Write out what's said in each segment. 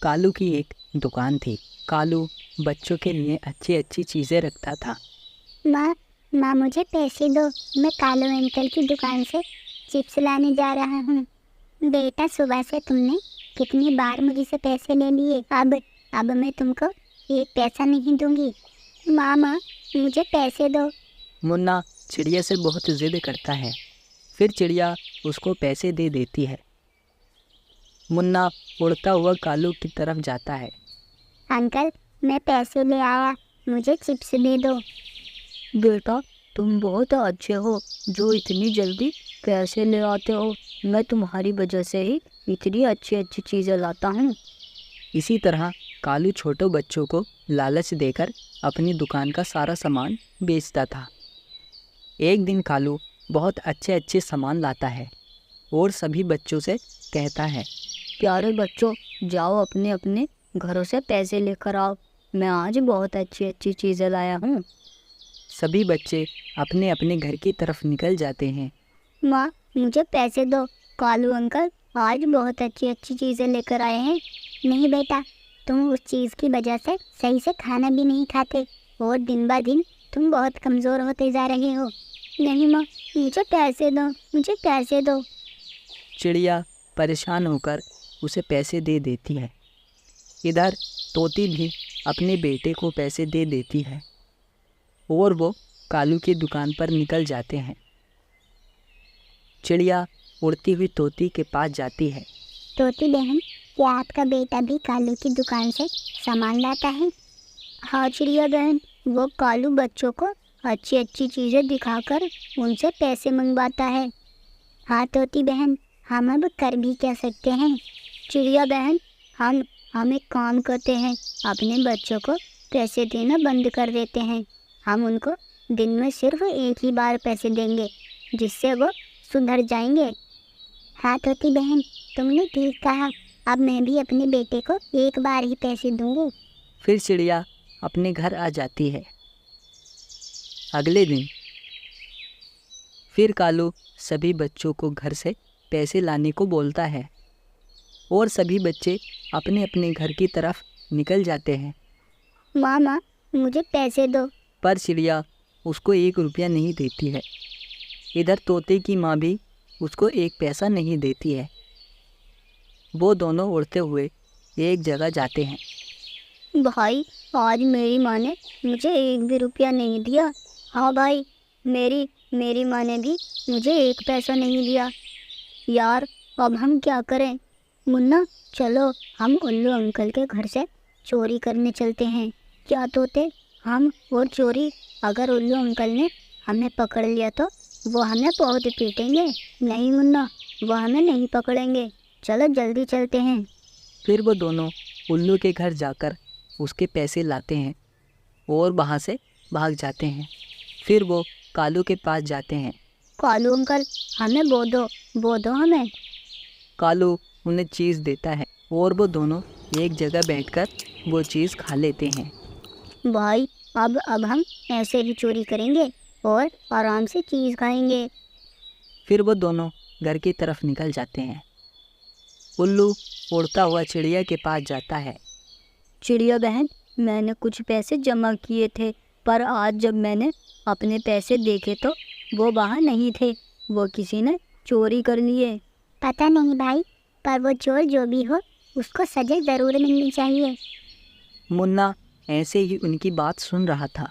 कालू की एक दुकान थी। कालू बच्चों के लिए अच्छी अच्छी चीज़ें रखता था। माँ माँ मुझे पैसे दो, मैं कालू अंकल की दुकान से चिप्स लाने जा रहा हूँ। बेटा सुबह से तुमने कितनी बार मुझसे पैसे ले लिए, अब मैं तुमको एक पैसा नहीं दूंगी। माँ मुझे पैसे दो। मुन्ना चिड़िया से बहुत ज़िद करता है। फिर चिड़िया उसको पैसे दे देती है। मुन्ना उड़ता हुआ कालू की तरफ जाता है। अंकल मैं पैसे ले आया, मुझे चिप्स दे दो। बेटा तुम बहुत अच्छे हो जो इतनी जल्दी पैसे ले आते हो। मैं तुम्हारी वजह से ही इतनी अच्छी अच्छी चीज़ें लाता हूँ। इसी तरह कालू छोटे बच्चों को लालच देकर अपनी दुकान का सारा सामान बेचता था। एक दिन कालू बहुत अच्छे अच्छे सामान लाता है और सभी बच्चों से कहता है, प्यारे बच्चों जाओ अपने अपने घरों से पैसे लेकर आओ, मैं आज बहुत अच्छी अच्छी चीज़ें लाया हूँ। सभी बच्चे अपने अपने घर की तरफ निकल जाते हैं। माँ मुझे पैसे दो, कालू अंकल आज बहुत अच्छी अच्छी चीज़ें लेकर आए हैं। नहीं बेटा, तुम उस चीज़ की वजह से सही से खाना भी नहीं खाते और दिन ब दिन तुम बहुत कमज़ोर होते जा रहे हो। नहीं माँ, मुझे पैसे दो, मुझे पैसे दो। चिड़िया परेशान होकर उसे पैसे दे देती है। इधर तोती भी अपने बेटे को पैसे दे देती है और वो कालू की दुकान पर निकल जाते हैं। चिड़िया उड़ती हुई तोती के पास जाती है। तोती बहन, क्या आपका बेटा भी कालू की दुकान से सामान लाता है? हाँ चिड़िया बहन, वो कालू बच्चों को अच्छी अच्छी चीज़ें दिखाकर उनसे पैसे मंगवाता है। हाँ तोती बहन, हम अब कर भी क्या सकते हैं? चिड़िया बहन, हम एक काम करते हैं, अपने बच्चों को पैसे देना बंद कर देते हैं। हम उनको दिन में सिर्फ एक ही बार पैसे देंगे, जिससे वो सुधर जाएंगे। हाँ तोती बहन, तुमने ठीक कहा, अब मैं भी अपने बेटे को एक बार ही पैसे दूंगी। फिर चिड़िया अपने घर आ जाती है। अगले दिन फिर कालू सभी बच्चों को घर से पैसे लाने को बोलता है और सभी बच्चे अपने अपने घर की तरफ निकल जाते हैं। माँ मुझे पैसे दो। पर चिड़िया उसको 1 रुपया नहीं देती है। इधर तोते की माँ भी उसको 1 पैसा नहीं देती है। वो दोनों उड़ते हुए एक जगह जाते हैं। भाई आज मेरी माँ ने मुझे 1 भी रुपया नहीं दिया। हाँ भाई, मेरी माँ ने भी मुझे 1 पैसा नहीं दिया। यार अब हम क्या करें? मुन्ना चलो हम उल्लू अंकल के घर से चोरी करने चलते हैं। क्या तोते, हम और चोरी? अगर उल्लू अंकल ने हमें पकड़ लिया तो वो हमें बहुत पीटेंगे। नहीं मुन्ना, वो हमें नहीं पकड़ेंगे। चलो जल्दी चलते हैं। फिर वो दोनों उल्लू के घर जाकर उसके पैसे लाते हैं और वहाँ से भाग जाते हैं। फिर वो कालू के पास जाते हैं। कालू अंकल, हमें वो दो हमें। कालू उन्हें चीज़ देता है और वो दोनों एक जगह बैठकर वो चीज़ खा लेते हैं। भाई अब हम ऐसे ही चोरी करेंगे और आराम से चीज़ खाएंगे। फिर वो दोनों घर की तरफ निकल जाते हैं। उल्लू उड़ता हुआ चिड़िया के पास जाता है। चिड़िया बहन, मैंने कुछ पैसे जमा किए थे, पर आज जब मैंने अपने पैसे देखे तो वो वहाँ नहीं थे, वो किसी ने चोरी कर लिए। पता नहीं भाई, पर वो चोर जो भी हो उसको सजा ज़रूर मिलनी चाहिए। मुन्ना ऐसे ही उनकी बात सुन रहा था।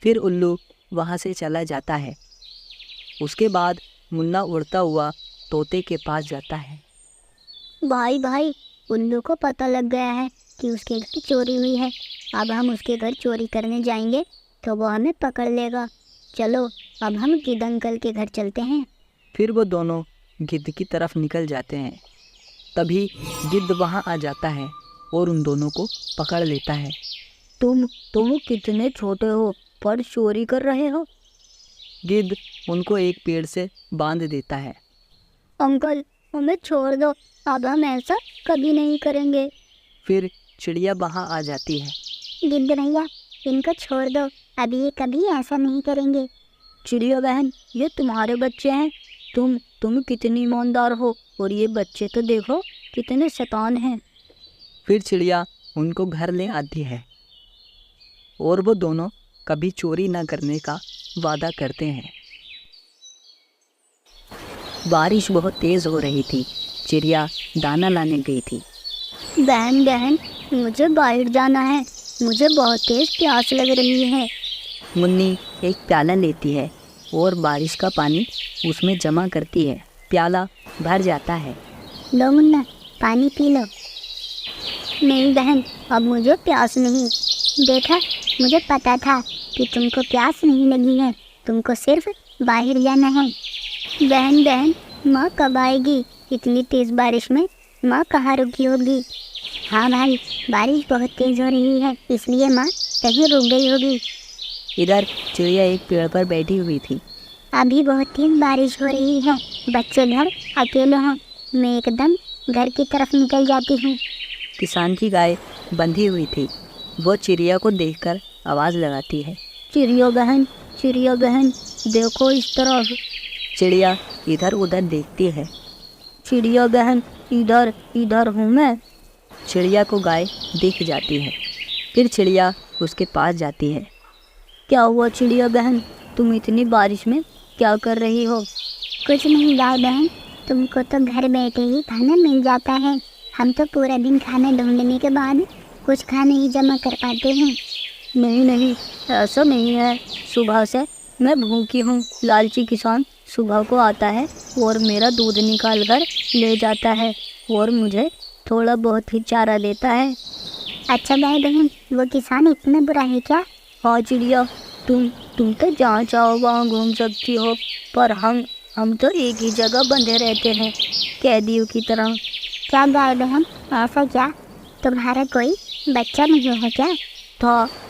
फिर उल्लू वहाँ से चला जाता है। उसके बाद मुन्ना उड़ता हुआ तोते के पास जाता है। भाई उल्लू को पता लग गया है कि उसके घर चोरी हुई है। अब हम उसके घर चोरी करने जाएंगे तो वो हमें पकड़ लेगा। चलो अब हम गिद्ध अंकल के घर चलते हैं। फिर वो दोनों गिद्ध की तरफ निकल जाते हैं। तभी गिद्ध वहाँ आ जाता है और उन दोनों को पकड़ लेता है। तुम कितने छोटे हो पर चोरी कर रहे हो? गिद्ध उनको एक पेड़ से बांध देता है। अंकल हमें छोड़ दो, अब हम ऐसा कभी नहीं करेंगे। फिर चिड़िया वहाँ आ जाती है। गिद्ध भैया, इनको छोड़ दो, अभी ये कभी ऐसा नहीं करेंगे। चिड़िया बहन, ये तुम्हारे बच्चे हैं। तुम कितनी ईमानदार हो, और ये बच्चे तो देखो कितने शैतान हैं। फिर चिड़िया उनको घर ले आती है और वो दोनों कभी चोरी न करने का वादा करते हैं। बारिश बहुत तेज़ हो रही थी। चिड़िया दाना लाने गई थी। बहन बहन, मुझे बाहर जाना है, मुझे बहुत तेज़ प्यास लग रही है। मुन्नी एक प्याला लेती है और बारिश का पानी उसमें जमा करती है। प्याला भर जाता है। लो मुन्ना, पानी पी लो। नहीं बहन, अब मुझे प्यास नहीं। देखा, मुझे पता था कि तुमको प्यास नहीं लगी है, तुमको सिर्फ बाहर जाना है। बहन बहन, माँ कब आएगी? इतनी तेज़ बारिश में माँ कहाँ रुकी होगी? हाँ भाई, बारिश बहुत तेज़ हो रही है, इसलिए माँ कहीं रुक गई होगी। इधर चिड़िया एक पेड़ पर बैठी हुई थी। अभी बहुत तेज़ बारिश हो रही है, बच्चे घर अकेले हैं, मैं एकदम घर की तरफ निकल जाती हूँ। किसान की गाय बंधी हुई थी। वो चिड़िया को देखकर आवाज़ लगाती है। चिड़िया बहन, देखो इस तरफ। चिड़िया इधर उधर देखती है। चिड़िया बहन, इधर हूँ मैं। चिड़िया को गाय दिख जाती है। फिर चिड़िया उसके पास जाती है। क्या हुआ चिड़िया बहन, तुम इतनी बारिश में क्या कर रही हो? कुछ नहीं गाय बहन, तुमको तो घर बैठे ही खाना मिल जाता है, हम तो पूरा दिन खाना ढूंढने के बाद कुछ खाने ही जमा कर पाते हैं। नहीं, ऐसा नहीं है। सुबह से मैं भूखी हूँ। लालची किसान सुबह को आता है और मेरा दूध निकाल कर ले जाता है और मुझे थोड़ा बहुत ही चारा देता है। अच्छा गाय बहन, वो किसान इतना बुरा है क्या? हाँ चिड़िया, तुम तो जहाँ चाहो वहाँ घूम सकती हो, पर हम तो एक ही जगह बंधे रहते हैं, कैदियों की तरह। क्या गाय बहन, ऐसा क्या? तुम्हारा कोई बच्चा नहीं है क्या?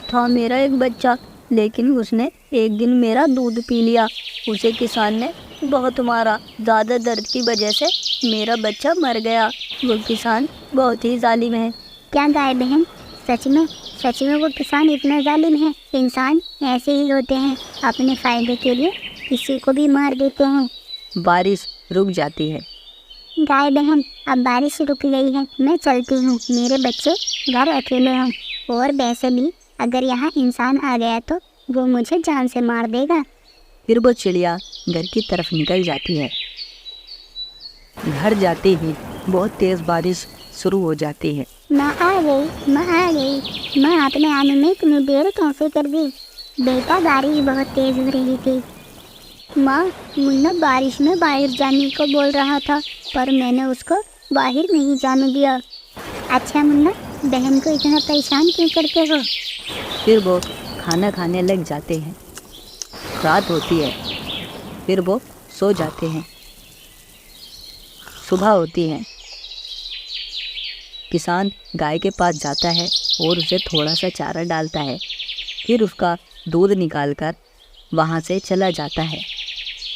था मेरा एक बच्चा, लेकिन उसने एक दिन मेरा दूध पी लिया। उसे किसान ने बहुत मारा। ज़्यादा दर्द की वजह से मेरा बच्चा मर गया। वो किसान बहुत ही जालिम है। क्या गाय बहन, सच में वो किसान इतना जालिम है? इंसान ऐसे ही होते हैं, अपने फ़ायदे के लिए किसी को भी मार देते हैं। बारिश रुक जाती है। गाय बहन, अब बारिश रुक गई है, मैं चलती हूँ, मेरे बच्चे घर अकेले हैं, और वैसे भी अगर यहाँ इंसान आ गया तो वो मुझे जान से मार देगा। फिर वो चिड़िया घर की तरफ निकल जाती है। घर जाते ही बहुत तेज़ बारिश शुरू हो जाती है। माँ आ गई, माँ आपने आने में इतनी देर कैसे कर दी? बेटा, बारिश बहुत तेज़ हो रही थी। माँ, मुन्ना बारिश में बाहर जाने को बोल रहा था, पर मैंने उसको बाहर नहीं जाने दिया। अच्छा मुन्ना, बहन को इतना परेशान क्यों करते हो? फिर वो खाना खाने लग जाते हैं। रात होती है, फिर वो सो जाते हैं। सुबह होती है। किसान गाय के पास जाता है और उसे थोड़ा सा चारा डालता है। फिर उसका दूध निकालकर वहाँ से चला जाता है।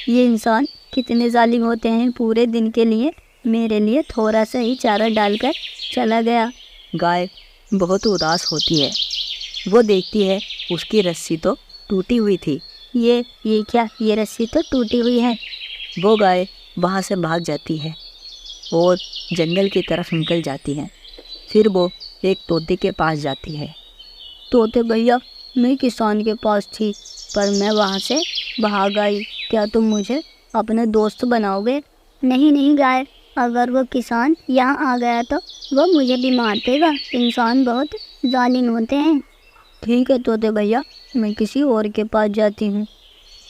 ये इंसान कितने जालिम होते हैं, पूरे दिन के लिए मेरे लिए थोड़ा सा ही चारा डालकर चला गया। गाय बहुत उदास होती है। वो देखती है उसकी रस्सी तो टूटी हुई थी। ये क्या, ये रस्सी तो टूटी हुई है। वो गाय वहाँ से भाग जाती है और जंगल की तरफ निकल जाती है। फिर वो एक तोते के पास जाती है। तोते भैया, मैं किसान के पास थी, पर मैं वहाँ से भाग आई। क्या तुम मुझे अपने दोस्त बनाओगे? नहीं गाय, अगर वो किसान यहाँ आ गया तो वो मुझे भी मार देगा। इंसान बहुत जालिम होते हैं। ठीक है तोते भैया, मैं किसी और के पास जाती हूँ।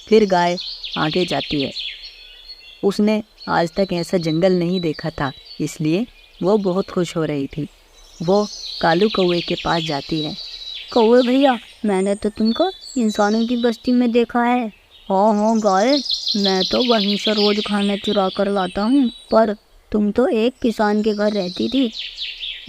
फिर गाय आगे जाती है। उसने आज तक ऐसा जंगल नहीं देखा था, इसलिए वो बहुत खुश हो रही थी। वो कालू कौवे के पास जाती है। कौवे भैया, मैंने तो तुमको इंसानों की बस्ती में देखा है। हाँ गाय, मैं तो वहीं से रोज़ खाना चुरा कर लाता हूँ, पर तुम तो एक किसान के घर रहती थी।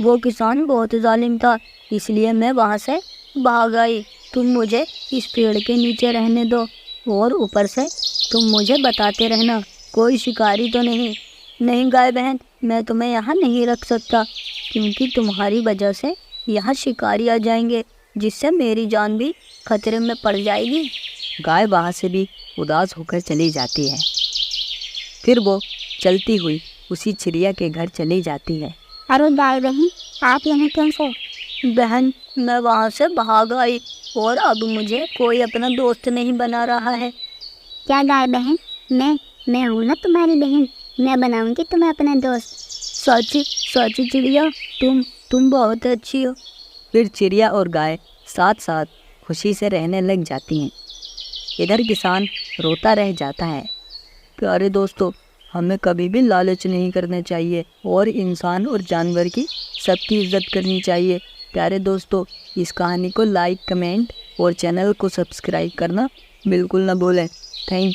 वो किसान बहुत जालिम था, इसलिए मैं वहाँ से भाग आई। तुम मुझे इस पेड़ के नीचे रहने दो, और ऊपर से तुम मुझे बताते रहना कोई शिकारी तो नहीं। नहीं गाय बहन, मैं तुम्हें यहाँ नहीं रख सकता, क्योंकि तुम्हारी वजह से यहाँ शिकारी आ जाएंगे, जिससे मेरी जान भी खतरे में पड़ जाएगी। गाय वहाँ से भी उदास होकर चली जाती है। फिर वो चलती हुई उसी चिड़िया के घर चली जाती है। अरे गाय बहन, आप यहाँ कैसे? बहन, मैं वहाँ से भाग आई और अब मुझे कोई अपना दोस्त नहीं बना रहा है। क्या गाय बहन, मैं हूँ ना तुम्हारी बहन, मैं बनाऊंगी तुम्हें अपना दोस्त। सच सच चिड़िया, तुम बहुत अच्छी हो। फिर चिड़िया और गाय साथ साथ खुशी से रहने लग जाती हैं। इधर किसान रोता रह जाता है। प्यारे दोस्तों, हमें कभी भी लालच नहीं करना चाहिए और इंसान और जानवर की सबकी इज्जत करनी चाहिए। प्यारे दोस्तों, इस कहानी को लाइक, कमेंट और चैनल को सब्सक्राइब करना बिल्कुल ना भूलें। Thank you.